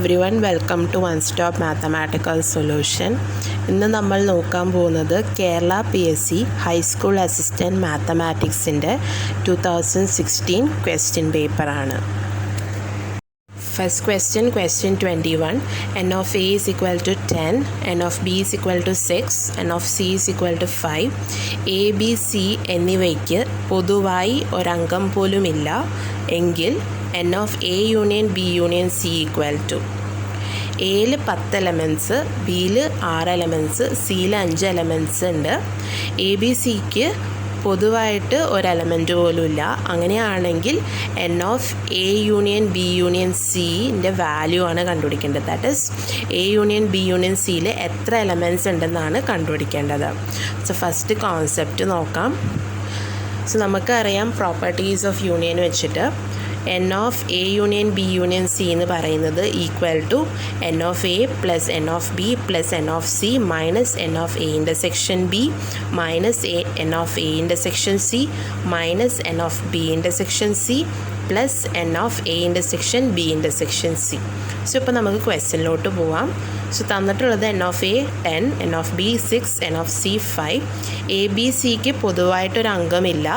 everyone, welcome to One Stop Mathematical Solution. ഇന്ന് നമ്മൾ നോക്കാൻ പോകുന്നത് കേരള PSC ഹൈസ്കൂൾ അസിസ്റ്റൻറ്റ് മാത്തമാറ്റിക്സിൻ്റെ 2016 ക്വസ്റ്റ്യൻ പേപ്പറാണ്. First question 21. n of a is equal to 10, n of b is equal to 6, n of c is equal to 5. a, b, c എന്നിവയ്ക്ക് പൊതുവായി ഒരംഗം പോലുമില്ല എങ്കിൽ n of a union b union c equal to എയിൽ 10 elements, ബിയിൽ 6 elements, സിയിൽ 5 elements ഉണ്ട്. A B സിക്ക് പൊതുവായിട്ട് ഒരു എലമെൻറ്റ് പോലും ഇല്ല. അങ്ങനെയാണെങ്കിൽ n of A union B union സിൻ്റെ വാല്യൂ ആണ് കണ്ടുപിടിക്കേണ്ടത്. That is A union B union സിയിൽ എത്ര എലമെൻറ്റ്സ് ഉണ്ടെന്നാണ് കണ്ടുപിടിക്കേണ്ടത്. സോ ഫസ്റ്റ് കോൺസെപ്റ്റ് നോക്കാം. സോ നമുക്കറിയാം പ്രോപ്പർട്ടീസ് ഓഫ് യൂണിയൻ വെച്ചിട്ട് n of A union B union C എന്ന് പറയുന്നത് equal to n of A plus n of B plus n of C minus n of A intersection B minus n of A intersection C minus n of B intersection C plus n of A intersection B intersection C. So ഇപ്പോൾ നമുക്ക് ക്വസ്റ്റ്യനിലോട്ട് പോവാം. So തന്നിട്ടുള്ളത് n of A 10, n of B 6, n of C 5. A B സിക്ക് പൊതുവായിട്ടൊരു അംഗമില്ല.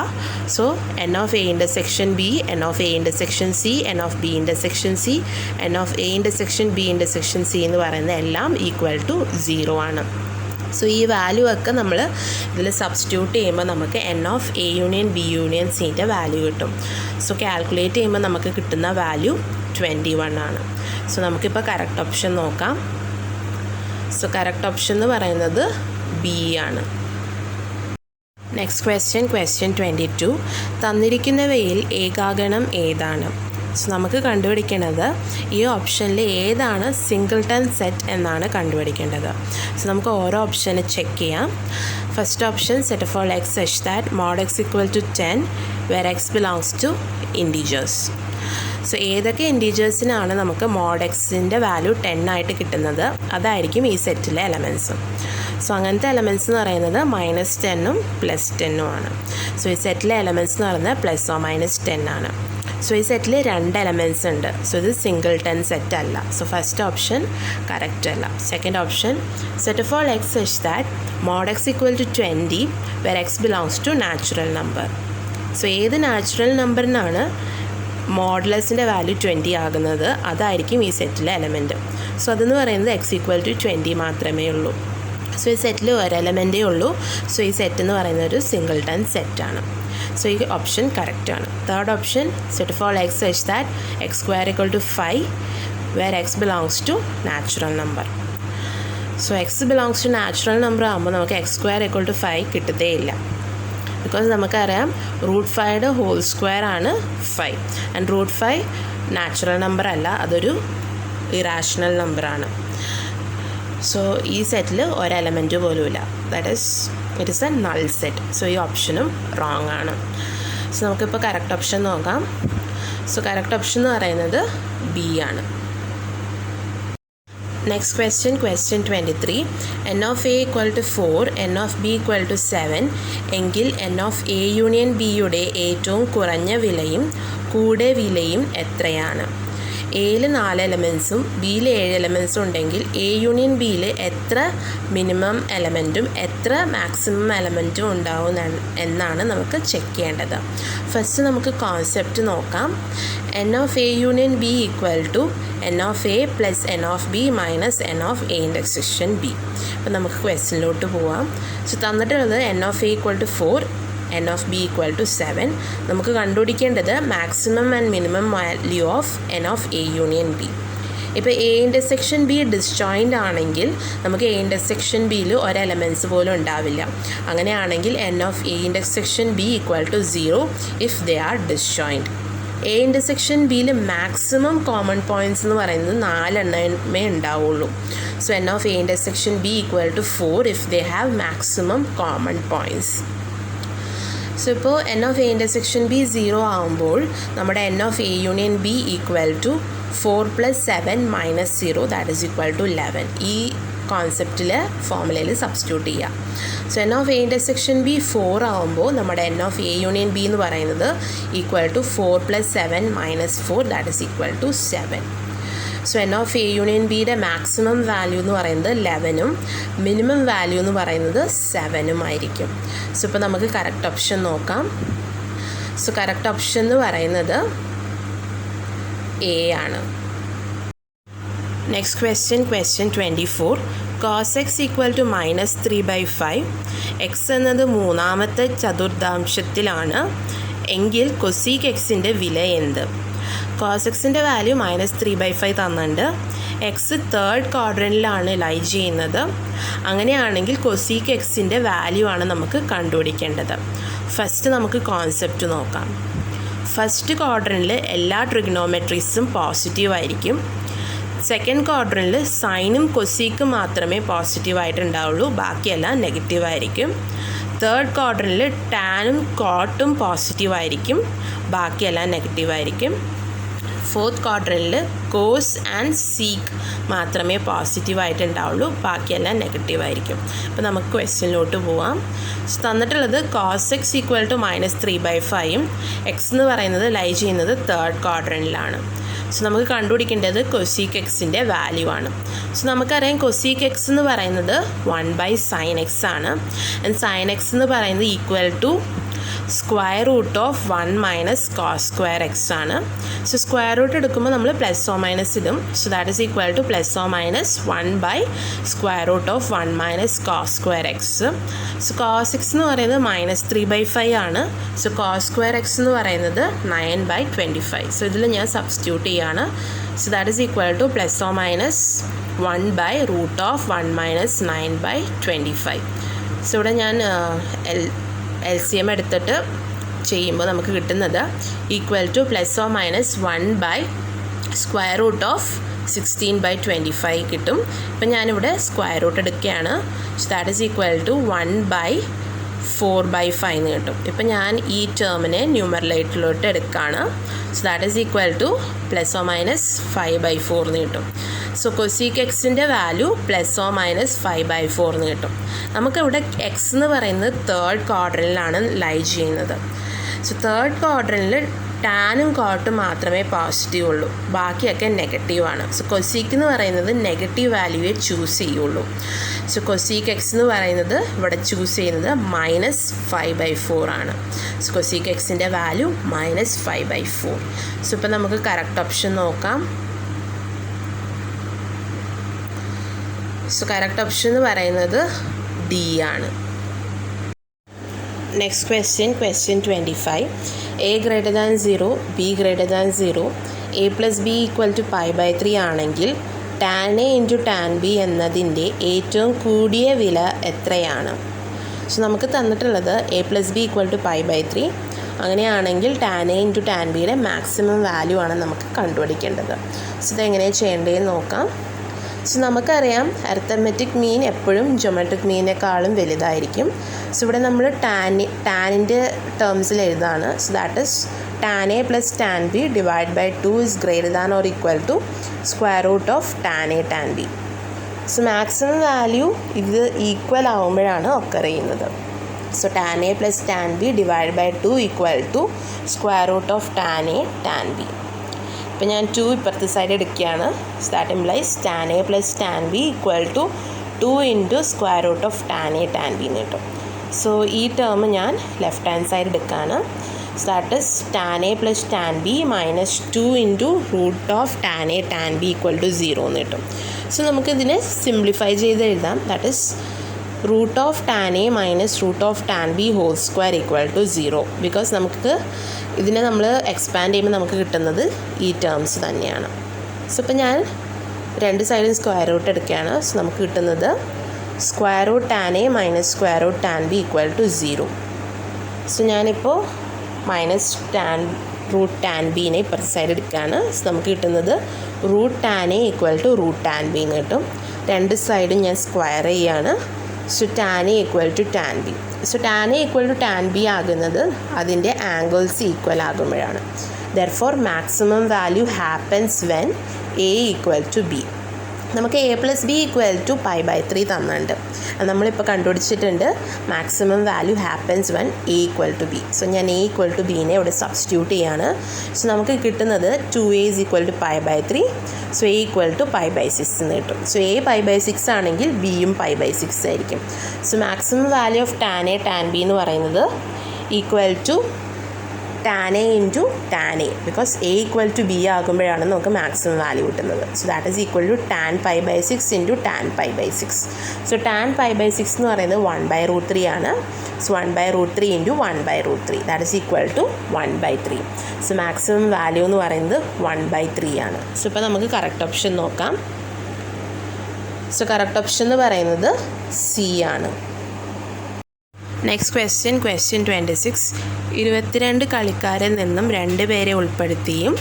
So n of A intersection B, n of A intersection C, n of B intersection C, n of A intersection B intersection C എന്ന് പറയുന്നത് എല്ലാം equal to 0 ആണ്. So ഈ value ഒക്കെ നമ്മൾ ഇതിൽ സബ്സ്റ്റിറ്റ്യൂട്ട് ചെയ്യുമ്പോൾ നമുക്ക് n of A union B union സിൻ്റെ വാല്യൂ കിട്ടും. സോ കാൽക്കുലേറ്റ് ചെയ്യുമ്പോൾ നമുക്ക് കിട്ടുന്ന വാല്യൂ 21 ആണ്. സോ നമുക്കിപ്പോൾ കറക്റ്റ് ഓപ്ഷൻ നോക്കാം. സോ കറക്റ്റ് ഓപ്ഷൻ എന്ന് പറയുന്നത് ബി ആണ്. Next question 22. തന്നിരിക്കുന്നവയിൽ ഏകാഗണം ഏതാണ്? സോ നമുക്ക് കണ്ടുപിടിക്കേണ്ടത് ഈ ഓപ്ഷനിൽ ഏതാണ് സിംഗിൾട്ടൺ സെറ്റ് എന്നാണ് കണ്ടുപിടിക്കേണ്ടത്. സോ നമുക്ക് ഓരോ ഓപ്ഷന് ചെക്ക് ചെയ്യാം. First option set of all x such that mod x equal to 10 where x belongs to integers. So ഏതൊക്കെ ഇൻറ്റീജേഴ്സിനാണ് നമുക്ക് മോഡ് എക്സിൻ്റെ വാല്യൂ 10 ആയിട്ട് കിട്ടുന്നത് അതായിരിക്കും ഈ സെറ്റിലെ എലമെൻറ്റ്സ്. സോ അങ്ങനത്തെ എലമെൻറ്റ്സ് എന്ന് പറയുന്നത് -10ഉം +10ഉം ആണ്. സോ ഈ സെറ്റിലെ എലമെൻറ്റ്സ് എന്ന് പറയുന്നത് +or-10 ആണ്. സോ ഈ സെറ്റിൽ 2 എലമെൻറ്റ്സ് ഉണ്ട്. സോ ഇത് സിംഗിൾട്ടൺ സെറ്റ് അല്ല. സോ ഫസ്റ്റ് ഓപ്ഷൻ കറക്റ്റ് അല്ല. Second option set of all x such that mod x equal to 20 where x belongs to natural number. So ഏത് നാച്ചുറൽ നമ്പറിനാണ് മോഡുലസിൻ്റെ വാല്യൂ 20 ആകുന്നത് അതായിരിക്കും ഈ സെറ്റിലെ എലമെൻറ്റ്. സോ അതെന്ന് പറയുന്നത് എക്സ് ഈക്വൽ ടു 20 മാത്രമേ ഉള്ളൂ. സോ ഈ സെറ്റിൽ ഒരു എലമെൻറ്റേ ഉള്ളൂ. സോ ഈ സെറ്റ് എന്ന് പറയുന്നത് ഒരു സിംഗിൾട്ടൺ സെറ്റാണ്. സോ ഈ ഓപ്ഷൻ കറക്റ്റാണ്. Third option set of all x such that x square equal to 5 where x belongs to natural number. So x belongs to natural number ആകുമ്പോൾ നമുക്ക് എക്സ് സ്ക്വയർ ഈക്വൽ ടു 5 കിട്ടത്തേ ഇല്ല. Because നമുക്കറിയാം √5 whole square ആണ് 5 and √5 natural number അല്ല, അതൊരു irrational നമ്പറാണ്. So ഈ സെറ്റിൽ ഒരു എലമെൻറ്റ് പോലും ഇല്ല. That is it is a null set. So ഈ ഓപ്ഷനും റോങ് ആണ്. സോ നമുക്കിപ്പോൾ കറക്റ്റ് ഓപ്ഷൻ നോക്കാം. സോ കറക്റ്റ് ഓപ്ഷൻ എന്ന് പറയുന്നത് ബി ആണ്. Next question 23. n of A equal to 4, n of B equal to 7 എങ്കിൽ n ഓഫ് എ യൂണിയൻ ബിയുടെ ഏറ്റവും കുറഞ്ഞ വിലയും കൂടെ വിലയും എത്രയാണ്? എയിൽ 4 എലമെൻറ്റ്സും ബിയിൽ 7 എലമെൻറ്റ്സും ഉണ്ടെങ്കിൽ എ യൂണിയൻ ബിയിൽ എത്ര മിനിമം എലമെൻറ്റും എത്ര മാക്സിമം എലമെൻറ്റും ഉണ്ടാവും എന്നാണ് നമുക്ക് ചെക്ക് ചെയ്യേണ്ടത്. ഫസ്റ്റ് നമുക്ക് കോൺസെപ്റ്റ് നോക്കാം. n of A union B equal to n of A plus n of B minus n of A intersection B. അപ്പോൾ നമുക്ക് ക്വസ്റ്റ്യനിലോട്ട് പോവാം. സോ തന്നിട്ടുള്ളത് n of A equal to 4, n of B equal to 7. നമുക്ക് കണ്ടുപിടിക്കേണ്ടത് maximum and minimum value of n of A union B. ഇപ്പോൾ A intersection B disjoint ആണെങ്കിൽ നമുക്ക് എ ഇൻ്റർസെക്ഷൻ ബിയിൽ ഒരു എലമെൻറ്റ്സ് പോലും ഉണ്ടാവില്ല. അങ്ങനെയാണെങ്കിൽ n of A intersection B equal to 0 if they are disjoint. A intersection ബിയിൽ മാക്സിമം കോമൺ പോയിൻറ്റ്സ് എന്ന് പറയുന്നത് 4 എണ്ണമേ ഉണ്ടാവുള്ളൂ. So n of A intersection B equal to 4 if they have maximum common points. So ഇപ്പോൾ n of A intersection B 0 ആകുമ്പോൾ നമ്മുടെ n of A union B equal to 4 + 7 - 0 that is equal to 11. ഈ കോൺസെപ്റ്റിൽ ഫോർമുലയിൽ substitute ചെയ്യുക. So n of A intersection B 4 ആകുമ്പോൾ നമ്മുടെ n of A union B എന്ന് പറയുന്നത് equal to 4 + 7 - 4 that is equal to 7. So n of A union ബിയുടെ maximum value എന്ന് പറയുന്നത് 11ഉം മിനിമം വാല്യൂ എന്ന് പറയുന്നത് 7ഉം ആയിരിക്കും. സോ ഇപ്പോൾ നമുക്ക് കറക്റ്റ് ഓപ്ഷൻ നോക്കാം. സോ കറക്റ്റ് ഓപ്ഷൻ എന്ന് പറയുന്നത് എ ആണ്. Next question 24. cos x equal to -3/5. X എന്നത് മൂന്നാമത്തെ ചതുർഥാംശത്തിലാണ് എങ്കിൽ കൊസീക് എക്സിൻ്റെ വില എന്ത്? cos എക്സിൻ്റെ വാല്യൂ -3/5 തന്നിട്ടുണ്ട്. എക്സ് തേർഡ് ക്വാഡ്രൻറ്റിലാണ് ലൈ ചെയ്യുന്നത്. അങ്ങനെയാണെങ്കിൽ കൊസീക് എക്സിൻ്റെ വാല്യൂ ആണ് നമുക്ക് കണ്ടുപിടിക്കേണ്ടത്. ഫസ്റ്റ് നമുക്ക് കോൺസെപ്റ്റ് നോക്കാം. ഫസ്റ്റ് ക്വാഡ്രൻറ്റിൽ എല്ലാ ട്രിഗ്നോമെട്രീസും പോസിറ്റീവ് ആയിരിക്കും. സെക്കൻഡ് ക്വാഡ്രൻറ്റിൽ സൈനും കൊസീക്കും മാത്രമേ പോസിറ്റീവായിട്ടുണ്ടാവുള്ളൂ, ബാക്കിയെല്ലാം നെഗറ്റീവായിരിക്കും. തേർഡ് ക്വാഡ്രൻറ്റിൽ ടാനും കോട്ടും പോസിറ്റീവായിരിക്കും, ബാക്കിയെല്ലാം നെഗറ്റീവായിരിക്കും. ഫോർത്ത് ക്വാഡ്രൻറ്റിൽ കോസ് ആൻഡ് സീക്ക് മാത്രമേ പോസിറ്റീവായിട്ടുണ്ടാവുള്ളൂ, ബാക്കിയെല്ലാം നെഗറ്റീവായിരിക്കും. അപ്പോൾ നമുക്ക് ക്വസ്റ്റ്യനിലോട്ട് പോവാം. തന്നിട്ടുള്ളത് cos x ഈക്വൽ ടു -3/5ഉം എക്സ് എന്ന് പറയുന്നത് ലൈ ചെയ്യുന്നത് തേർഡ് ക്വാഡ്രൻറ്റിലാണ്. സോ നമുക്ക് കണ്ടുപിടിക്കേണ്ടത് കൊസീക് എക്സിൻ്റെ വാല്യൂ ആണ്. സോ നമുക്കറിയാം കൊസീക് എക്സ് എന്ന് പറയുന്നത് 1/sin x ആണ്. ആൻഡ് sin x എന്ന് പറയുന്നത് equal to square root of 1 - cos square x ആണ്. സോ സ്ക്വയർ റൂട്ട് എടുക്കുമ്പോൾ നമ്മൾ പ്ലസ് ഓ മൈനസ് ഇടും. So that is equal to plus or minus 1/സ്ക്വയർ root of 1 - cos square x. So cos x എന്ന് പറയുന്നത് -3/5 ആണ്. സോ cos സ്ക്വയർ എക്സ് എന്ന് പറയുന്നത് 9/25. സോ ഇതിൽ ഞാൻ സബ്സ്റ്റിറ്റ്യൂട്ട് ചെയ്യാണ്. So that is equal to plus or minus 1/√ of 1 - 9/25. So ഇവിടെ ഞാൻ LCM എടുത്തിട്ട് ചെയ്യുമ്പോൾ നമുക്ക് കിട്ടുന്നത് equal to plus or minus 1/√ of 16/25 കിട്ടും. ഇപ്പം ഞാനിവിടെ സ്ക്വയർ റൂട്ട് എടുക്കുകയാണ്. So that is equal to 1/4/5 എന്ന് കിട്ടും. ഇപ്പം ഞാൻ ഈ ടേമിനെ ന്യൂമറേറ്ററിലോട്ട് എടുക്കുകയാണ്. So that is equal to plus or minus 5/4 എന്ന് കിട്ടും. സോ കൊസീക് എക്സിൻ്റെ വാല്യൂ പ്ലസ് ഓ മൈനസ് 5/4 എന്ന് കിട്ടും. നമുക്കിവിടെ എക്സ് എന്ന് പറയുന്നത് തേർഡ് ക്വാഡ്രൻറ്റിലാണ് ലൈ ചെയ്യുന്നത്. സോ തേർഡ് ക്വാഡ്രൻറ്റിൽ ടാനും കോട്ടും മാത്രമേ പോസിറ്റീവ് ഉള്ളൂ, ബാക്കിയൊക്കെ നെഗറ്റീവാണ്. സോ കൊസീക്ക് എന്ന് പറയുന്നത് നെഗറ്റീവ് വാല്യൂവേ ചൂസ് ചെയ്യുള്ളൂ. സോ കൊസീക് എക്സ് എന്ന് പറയുന്നത് ഇവിടെ ചൂസ് ചെയ്യുന്നത് -5/4 ആണ്. സോ കൊസീക് എക്സിൻ്റെ വാല്യൂ -5/4. സോ ഇപ്പോൾ നമുക്ക് കറക്റ്റ് ഓപ്ഷൻ നോക്കാം. സോ കറക്റ്റ് ഓപ്ഷൻ എന്ന് പറയുന്നത് ഡി ആണ്. Next question 25. a > 0 b > 0 a + b = π/3 ആണെങ്കിൽ tan a × tan b എന്നതിൻ്റെ ഏറ്റവും കൂടിയ വില എത്രയാണ്? സോ നമുക്ക് തന്നിട്ടുള്ളത് a + b = π/3. അങ്ങനെയാണെങ്കിൽ tan a × tan bയുടെ മാക്സിമം വാല്യൂ ആണ് നമുക്ക് കണ്ടുപിടിക്കേണ്ടത്. സോ ഇതെങ്ങനെയാണ് ചെയ്യേണ്ടതെന്ന് നോക്കാം. സോ നമുക്കറിയാം അരിത്തമെറ്റിക് മീൻ എപ്പോഴും ജോമെട്രിക് മീനിനേക്കാളും വലുതായിരിക്കും. സോ ഇവിടെ നമ്മൾ ടാനിൻ്റെ ടേംസിൽ എഴുതാണ്. So that is tan a + tan b / 2 is greater than or equal to square root of tan a tan b. So maximum value ഇത് ഈക്വൽ ആവുമ്പോഴാണ് ഒക്കർ ചെയ്യുന്നത്. So tan a + tan b / 2 equal to square root of tan a tan b. ഇപ്പോൾ ഞാൻ 2 ഇപ്പുറത്തെ side എടുക്കുകയാണ്. So that implies tan a + tan b equal to 2 × square root of tan a tan b എന്ന് കിട്ടും. So ഈ term ഞാൻ left hand side എടുക്കുകയാണ്. So that is tan a + tan b - 2 × tan a tan b equal to 0 എന്ന് കിട്ടും. So നമുക്കിതിനെ simplify ചെയ്ത് എഴുതാം. That is √tan a - √tan b whole square equal to 0. Because നമുക്ക് ഇതിനെ നമ്മൾ എക്സ്പാൻഡ് ചെയ്യുമ്പോൾ നമുക്ക് കിട്ടുന്നത് ഈ ടേംസ് തന്നെയാണ്. സോ ഇപ്പോൾ ഞാൻ രണ്ട് സൈഡും സ്ക്വയർ റൂട്ട് എടുക്കുകയാണ്. സോ നമുക്ക് കിട്ടുന്നത് √tan a - √tan b equal to 0. So ഞാനിപ്പോൾ -√tan bനെ ഇപ്പുറത്തെ സൈഡ് എടുക്കുകയാണ്. സോ നമുക്ക് കിട്ടുന്നത് √tan a equal to √tan b എന്ന് കിട്ടും. രണ്ട് സൈഡും ഞാൻ സ്ക്വയർ ചെയ്യുകയാണ്. So tan a equal to tan b. So tan a equal to tan b ആകുന്നത് അതിൻ്റെ ആംഗിൾസ് ഈക്വൽ ആകുമ്പോഴാണ്. Therefore maximum value happens when a equal to b. നമുക്ക് a plus B equal to π/3 തന്നിട്ടുണ്ട്. നമ്മളിപ്പോൾ കണ്ടുപിടിച്ചിട്ടുണ്ട് maximum value happens when a equal to B. So ഞാൻ a equal to ബീനെ ഇവിടെ സബ്സ്റ്റിറ്റ്യൂട്ട് ചെയ്യാണ്. സോ നമുക്ക് കിട്ടുന്നത് 2a is equal to π/3. So a equal to π/6 എന്ന് കിട്ടും. സോ a π/6 ആണെങ്കിൽ ബിയും π/6 ആയിരിക്കും. So maximum value of tan a tan b എന്ന് പറയുന്നത് equal to tan a into tan a, because a equal to B ആകുമ്പോഴാണ് നമുക്ക് മാക്സിമം വാല്യൂ കിട്ടുന്നത്. So that is equal to tan π/6 into tan π/6. So tan π/6 എന്ന് പറയുന്നത് 1/√3 ആണ്. So 1/√3 into 1/√3 that is equal to 1/3. So maximum value എന്ന് പറയുന്നത് 1/3 ആണ്. So ഇപ്പോൾ നമുക്ക് കറക്റ്റ് ഓപ്ഷൻ നോക്കാം. സോ കറക്റ്റ് ഓപ്ഷൻ എന്ന് പറയുന്നത് സി ആണ്. Next question 26. 22 കളിക്കാരിൽ നിന്നും 2 പേരെ ഉൾപ്പെടുത്തിയും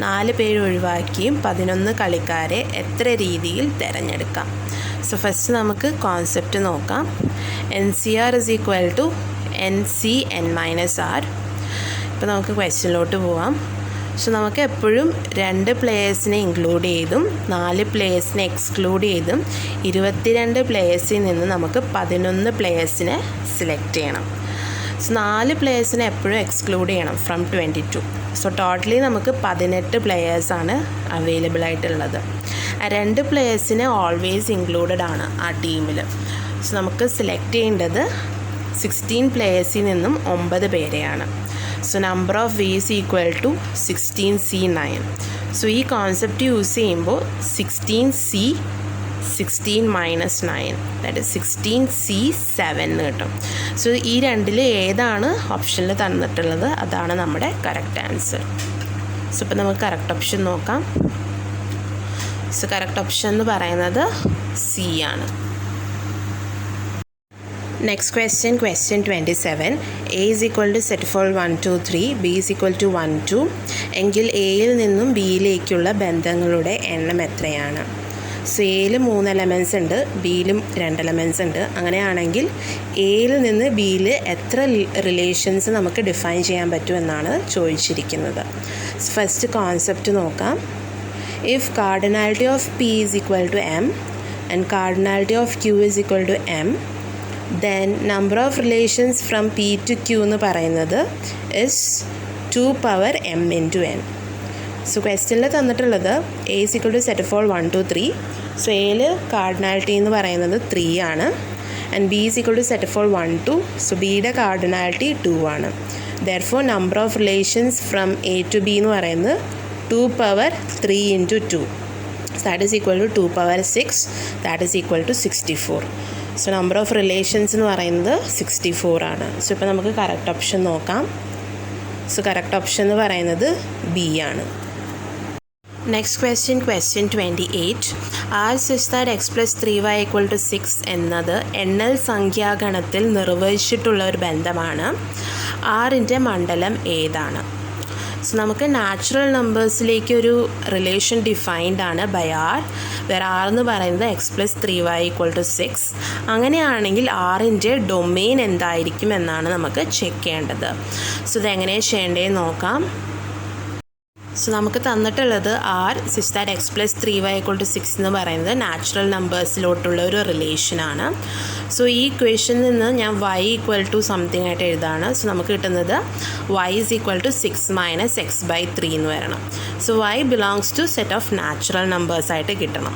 4 പേര് ഒഴിവാക്കിയും 11 കളിക്കാരെ എത്ര രീതിയിൽ തിരഞ്ഞെടുക്കാം? സോ ഫസ്റ്റ് നമുക്ക് കോൺസെപ്റ്റ് നോക്കാം. NCR is equal to NCN-R. ഇപ്പോൾ നമുക്ക് ക്വസ്റ്റ്യനിലോട്ട് പോവാം. സോ നമുക്ക് എപ്പോഴും 2 പ്ലേയേഴ്സിനെ ഇൻക്ലൂഡ് ചെയ്തും 4 പ്ലേയേഴ്സിനെ എക്സ്ക്ലൂഡ് ചെയ്തും 22 പ്ലേയേഴ്സിൽ നിന്ന് നമുക്ക് 11 പ്ലേയേഴ്സിനെ സെലക്ട് ചെയ്യണം. സോ 4 പ്ലേയേഴ്സിനെ എപ്പോഴും എക്സ്ക്ലൂഡ് ചെയ്യണം ഫ്രം 22. സോ ടോട്ടലി നമുക്ക് 18 പ്ലേയേഴ്സാണ് അവൈലബിൾ ആയിട്ടുള്ളത്. 2 പ്ലേയേഴ്സിനെ ഓൾവേസ് ഇൻക്ലൂഡഡ് ആണ് ആ ടീമിൽ. സോ നമുക്ക് സെലക്ട് ചെയ്യേണ്ടത് 16 പ്ലേയേഴ്സിൽ നിന്നും 9 പേരെയാണ്. So number of ways is equal to 16C9. So ഈ കോൺസെപ്റ്റ് യൂസ് ചെയ്യുമ്പോൾ 16C 16 minus 9 that is 16C7 എന്ന് കിട്ടും. സോ ഈ രണ്ടിൽ ഏതാണ് ഓപ്ഷനിൽ തന്നിട്ടുള്ളത് അതാണ് നമ്മുടെ കറക്റ്റ് ആൻസർ. സോ ഇപ്പോൾ നമുക്ക് കറക്റ്റ് ഓപ്ഷൻ നോക്കാം. സോ കറക്റ്റ് ഓപ്ഷൻ എന്ന് പറയുന്നത് സി ആണ്. Next question 27. A is equal to set for 1 2 3, B is equal to 1 2 എങ്കിൽ എയിൽ നിന്നും ബിയിലേക്കുള്ള ബന്ധങ്ങളുടെ എണ്ണം എത്രയാണ്? സോ എയിൽ 3 എലമെൻറ്റ്സ് ഉണ്ട്, ബിയിലും 2 എലമെൻറ്റ്സ് ഉണ്ട്. അങ്ങനെയാണെങ്കിൽ എയിൽ നിന്ന് ബിയിൽ എത്ര റിലേഷൻസ് നമുക്ക് ഡിഫൈൻ ചെയ്യാൻ പറ്റുമെന്നാണ് ചോദിച്ചിരിക്കുന്നത്. സോ ഫസ്റ്റ് കോൺസെപ്റ്റ് നോക്കാം. If cardinality of P is equal to M and cardinality of Q is equal to M, then number of relations from P to Q എന്ന് പറയുന്നത് is 2 power m into n. So ക്വസ്റ്റ്യനിൽ തന്നിട്ടുള്ളത് A is equal to set of all 1 2 3. So എയിൽ cardinality എന്ന് പറയുന്നത് 3 ആണ് and B is equal to set of all 1 2. So ബിയുടെ cardinality 2 ആണ്. therefore number of relations from A to B എന്ന് പറയുന്നത് 2 power 3 into 2. so that is equal to 2 power 6. that is equal to 64. So number of relations എന്ന് പറയുന്നത് 64 ആണ്. So ഇപ്പോൾ നമുക്ക് correct option നോക്കാം. സോ കറക്റ്റ് ഓപ്ഷൻ എന്ന് പറയുന്നത് ബി ആണ്. Next question 28. R such that x plus 3y equal to 6 എന്നത് എണ്ണൽ സംഖ്യാഗണത്തിൽ നിർവചിച്ചിട്ടുള്ള ഒരു ബന്ധമാണ്. ആറിൻ്റെ മണ്ഡലം ഏതാണ്? സോ നമുക്ക് നാച്ചുറൽ നമ്പേഴ്സിലേക്ക് ഒരു റിലേഷൻ ഡിഫൈൻഡ് ആണ് ബൈ ആർ, വേറെ ആർ എന്ന് പറയുന്നത് X plus 3y equal to 6. അങ്ങനെയാണെങ്കിൽ ആറിൻ്റെ ഡൊമെയിൻ എന്തായിരിക്കും എന്നാണ് നമുക്ക് ചെക്ക് ചെയ്യേണ്ടത്. സോ ഇതെങ്ങനെയാണ് ചെയ്യേണ്ടതെന്ന് നോക്കാം. സോ നമുക്ക് തന്നിട്ടുള്ളത് R six that x plus 3y equal to 6 എന്ന് പറയുന്നത് നാച്ചുറൽ നമ്പേഴ്സിലോട്ടുള്ള ഒരു റിലേഷനാണ്. സോ ഈ ഇക്വേഷനിൽ നിന്ന് ഞാൻ y ഈക്വൽ ടു സംതിങ് ആയിട്ട് എഴുതാണ്. സോ നമുക്ക് കിട്ടുന്നത് y is equal to 6 minus x/3 എന്ന് വരണം. So y belongs to set of natural നമ്പേഴ്സായിട്ട് കിട്ടണം.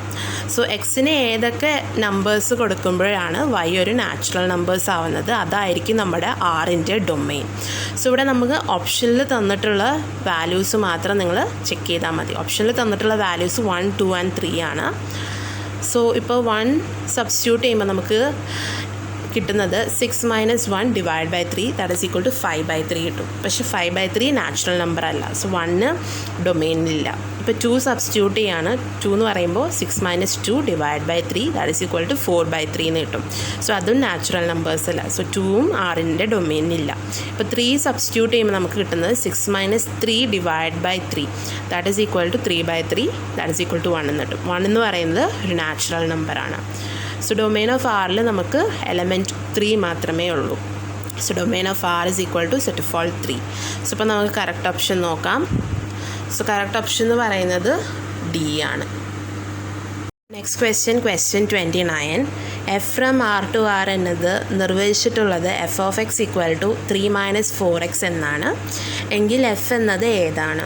സോ എക്സിന് ഏതൊക്കെ നമ്പേഴ്സ് കൊടുക്കുമ്പോഴാണ് y ഒരു നാച്ചുറൽ നമ്പേഴ്സ് ആവുന്നത് അതായിരിക്കും നമ്മുടെ ആറിൻ്റെ ഡൊമെയിൻ. സോ ഇവിടെ നമുക്ക് ഓപ്ഷനിൽ തന്നിട്ടുള്ള വാല്യൂസ് മാത്രം നിങ്ങൾ ചെക്ക് ചെയ്താൽ മതി. ഓപ്ഷനിൽ തന്നിട്ടുള്ള വാല്യൂസ് 1 2 and 3 ആണ്. സോ ഇപ്പോൾ 1 സബ്സ്റ്റിറ്റ്യൂട്ട് ചെയ്യുമ്പോൾ നമുക്ക് കിട്ടുന്നത് 6 minus 1 divide by 3 that is equal to 5/3 കിട്ടും. പക്ഷേ 5/3 നാച്ചുറൽ നമ്പർ അല്ല. സോ 1 ഡൊമെയിനിലില്ല. ഇപ്പോൾ 2 സബ്സ്റ്റിറ്റ്യൂട്ട് ചെയ്യാണ്. 2 എന്ന് പറയുമ്പോൾ 6 minus 2 divide by 3 that is equal to 4/3 എന്ന് കിട്ടും. സോ അതും നാച്ചുറൽ നമ്പേഴ്സ് അല്ല. സോ 2ഉം ആറിൻ്റെ ഡൊമെയിനിലില്ല. ഇപ്പോൾ 3 സബ്സ്റ്റിറ്റ്യൂട്ട് ചെയ്യുമ്പോൾ നമുക്ക് കിട്ടുന്നത് 6 minus 3 divide by 3 that is equal to 3/3 that is equal to 1 എന്ന് കിട്ടും. 1 എന്ന് പറയുന്നത് ഒരു നാച്ചുറൽ നമ്പറാണ്. സോ ഡൊമെയിൻ ഓഫ് ആറിൽ നമുക്ക് എലമെൻറ്റ് 3 മാത്രമേ ഉള്ളൂ. So domain of R is equal to set of all 3. So ഇപ്പോൾ നമുക്ക് കറക്റ്റ് ഓപ്ഷൻ നോക്കാം. സോ കറക്റ്റ് ഓപ്ഷൻ എന്ന് പറയുന്നത് ഡി ആണ്. Next question 29. F from R to R എന്നത് നിർവചിച്ചിട്ടുള്ളത് F of x equal to 3 - 4x എന്നാണ്. എങ്കിൽ എഫ് എന്നത് ഏതാണ്?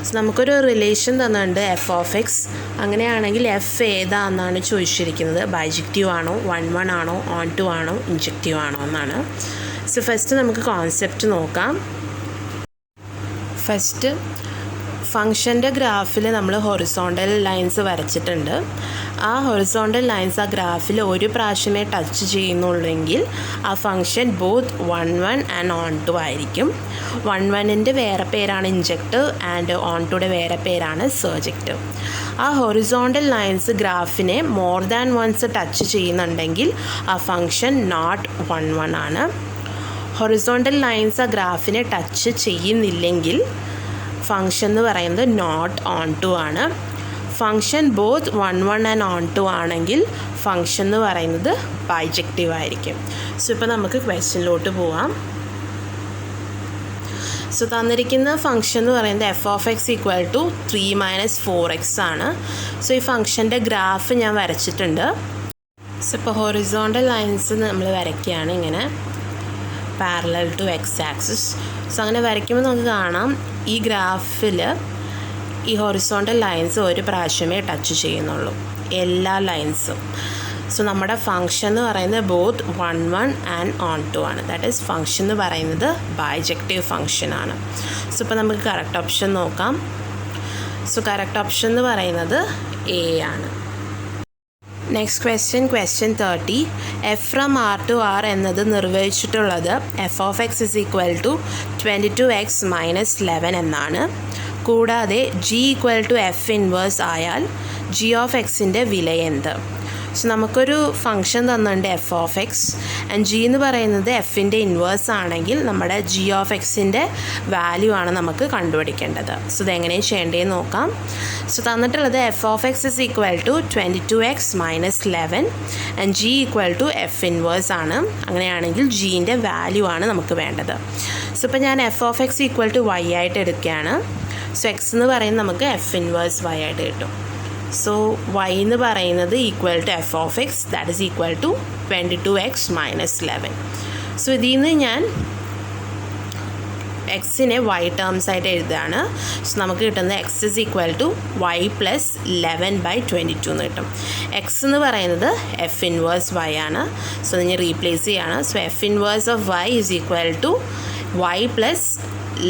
സോ നമുക്കൊരു റിലേഷൻ തന്നിട്ടുണ്ട് എഫ് ഓഫ് എക്സ്. അങ്ങനെയാണെങ്കിൽ എഫ് ഏതാണെന്നാണ് ചോദിച്ചിരിക്കുന്നത്. ബൈജക്റ്റീവ് ആണോ, 1 ആണോ, ഓൺ ടു ആണോ, ഇൻജക്റ്റീവ് ആണോ എന്നാണ്. സോ ഫസ്റ്റ് നമുക്ക് കോൺസെപ്റ്റ് നോക്കാം. ഫസ്റ്റ് ഫംഗ്ഷൻ്റെ ഗ്രാഫിൽ നമ്മൾ ഹൊറിസോണ്ടൽ ലൈൻസ് വരച്ചിട്ടുണ്ട്. ആ ഹൊറിസോണ്ടൽ ലൈൻസ് ആ ഗ്രാഫിൽ ഒരു പ്രാവശ്യമേ ടച്ച് ചെയ്യുന്നുള്ളെങ്കിൽ ആ function both 1 and onto ആയിരിക്കും. 1ൻ്റെ വേറെ പേരാണ് ഇൻജക്റ്റീവ് ആൻഡ് ഓൺ ടുയുടെ വേറെ പേരാണ് സർജക്റ്റീവ്. ആ ഹൊറിസോണ്ടൽ ലൈൻസ് ഗ്രാഫിനെ മോർ ദാൻ വൺസ് ടച്ച് ചെയ്യുന്നുണ്ടെങ്കിൽ ആ ഫംഗ്ഷൻ നോട്ട് 1 ആണ്. ഹൊറിസോണ്ടൽ ലൈൻസ് ആ ഗ്രാഫിനെ ടച്ച് ചെയ്യുന്നില്ലെങ്കിൽ ഫംഗ്ഷൻ എന്ന് പറയുന്നത് നോട്ട് ഓൺ ടു ആണ്. Function both 1 and onto ആണെങ്കിൽ ഫംഗ്ഷൻ എന്ന് പറയുന്നത് ബൈജക്റ്റീവ് ആയിരിക്കും. സോ ഇപ്പോൾ നമുക്ക് ക്വസ്റ്റ്യനിലോട്ട് പോവാം. സോ തന്നിരിക്കുന്ന ഫംഗ്ഷൻ എന്ന് പറയുന്നത് f of x equal to 3 - 4x ആണ്. സോ ഈ ഫംഗ്ഷൻ്റെ ഗ്രാഫ് ഞാൻ വരച്ചിട്ടുണ്ട്. സോ ഇപ്പോൾ ഹൊറിസോണ്ടൽ ലൈൻസ് നമ്മൾ വരയ്ക്കുകയാണ് ഇങ്ങനെ parallel to x axis. So അങ്ങനെ വരയ്ക്കുമ്പോൾ നമുക്ക് കാണാം ഈ ഗ്രാഫിൽ ഈ ഹൊറിസോണ്ടൽ ലൈൻസ് ഒരു പ്രാവശ്യമേ ടച്ച് ചെയ്യുന്നുള്ളൂ, എല്ലാ ലൈൻസും. സോ നമ്മുടെ ഫംഗ്ഷൻ എന്ന് പറയുന്നത് ബോത്ത് 1 ആൻഡ് ഓൺ ടു ആണ്. ദാറ്റ് ഈസ് ഫംഗ്ഷൻ എന്ന് പറയുന്നത് ബൈജക്റ്റീവ് ഫംഗ്ഷനാണ്. സോ ഇപ്പോൾ നമുക്ക് കറക്റ്റ് ഓപ്ഷൻ നോക്കാം. സോ കറക്റ്റ് ഓപ്ഷൻ എന്ന് പറയുന്നത് എ ആണ്. Next question 30. F from R to R എന്നത് നിർവചിച്ചിട്ടുള്ളത് F of x is equal to 22x - 11 എന്നാണ്. കൂടാതെ g equal to f inverse ആയാൽ ജി ഓഫ് എക്സിൻ്റെ വില എന്ത്? സോ നമുക്കൊരു ഫംഗ്ഷൻ തന്നിട്ടുണ്ട് f of x and G എന്ന് പറയുന്നത് എഫിൻ്റെ ഇൻവേഴ്സ് ആണെങ്കിൽ നമ്മുടെ ജി ഓഫ് എക്സിൻ്റെ വാല്യൂ ആണ് നമുക്ക് കണ്ടുപിടിക്കേണ്ടത്. സോ ഇതെങ്ങനെയാണ് ചെയ്യേണ്ടതെന്ന് നോക്കാം. സോ തന്നിട്ടുള്ളത് f of x is equal to 22x - 11 and g equal to f inverse ആണ്. അങ്ങനെയാണെങ്കിൽ ജീൻ്റെ വാല്യൂ ആണ് നമുക്ക് വേണ്ടത്. സോ ഇപ്പോൾ ഞാൻ f of x equal to y ആയിട്ട് എടുക്കുകയാണ്. സോ എക്സ് എന്ന് പറയുന്നത് നമുക്ക് എഫ് ഇൻവേഴ്സ് വൈ ആയിട്ട് കിട്ടും. സോ വൈ എന്ന് പറയുന്നത് equal to f of x, that is equal to 22x - 11. So ഇതിൽ നിന്ന് ഞാൻ എക്സിനെ വൈ ടേംസ് ആയിട്ട് എഴുതുകയാണ്. സോ നമുക്ക് കിട്ടുന്നത് x is equal to y plus 11/22 എന്ന് കിട്ടും. എക്സ് എന്ന് പറയുന്നത് എഫ് ഇൻവേഴ്സ് വൈ ആണ്. സോ ഞാൻ റീപ്ലേസ് ചെയ്യുകയാണ്. So f inverse of y is equal to y plus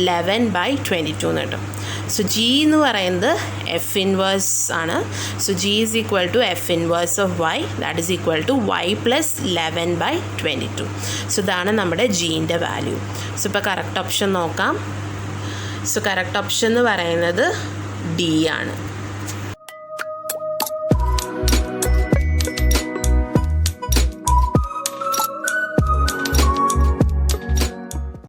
11/22 എന്ന് കിട്ടും. സോ ജി എന്ന് പറയുന്നത് എഫ് ഇൻവേഴ്സ് ആണ്. So g is equal to f inverse of y, that is equal to y plus 11/22. So ഇതാണ് നമ്മുടെ ജീൻ്റെ value. So ഇപ്പോൾ correct option നോക്കാം. സോ കറക്റ്റ് ഓപ്ഷൻ എന്ന് പറയുന്നത് ഡി ആണ്.